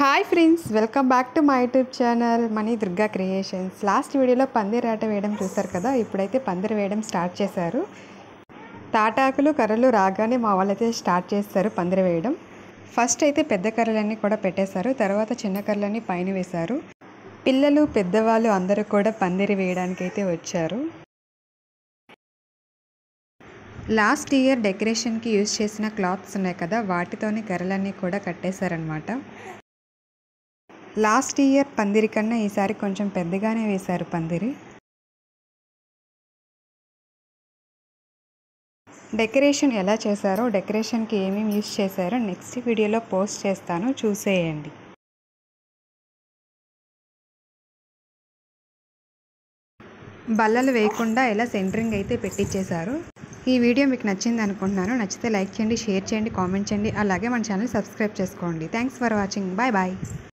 Hi friends, welcome back to my YouTube channel money Durga creations. Last వీడియోలో పందిరి ఆట వేయడం చూసారు కదా. ఇప్పుడైతే పందిరి వేయడం స్టార్ట్ చేశారు. తాటాకులు కర్రలు రాగానే మా వాళ్ళైతే స్టార్ట్ చేస్తారు పందిరి వేయడం. ఫస్ట్ అయితే పెద్ద కర్రలన్నీ కూడా పెట్టేశారు, తర్వాత చిన్న కర్రలన్నీ పైన వేశారు. పిల్లలు పెద్దవాళ్ళు అందరూ కూడా పందిరి వేయడానికైతే వచ్చారు. లాస్ట్ ఇయర్ డెకరేషన్కి యూజ్ చేసిన క్లాత్స్ ఉన్నాయి కదా, వాటితోనే కర్రలన్నీ కూడా కట్టేశారనమాట. లాస్ట్ ఇయర్ పందిరి కన్నా ఈసారి కొంచెం పెద్దగానే వేశారు పందిరి. డెకరేషన్ ఎలా చేశారో, డెకరేషన్కి ఏమేమి యూజ్ చేశారో నెక్స్ట్ వీడియోలో పోస్ట్ చేస్తాను, చూసేయండి. బల్లలు వేయకుండా ఇలా సెంటరింగ్ అయితే పెట్టించేశారు. ఈ వీడియో మీకు నచ్చింది అనుకుంటున్నాను. నచ్చితే లైక్ చేయండి, షేర్ చేయండి, కామెంట్ చేయండి. అలాగే మన ఛానల్ సబ్స్క్రైబ్ చేసుకోండి. Thanks for watching. Bye bye.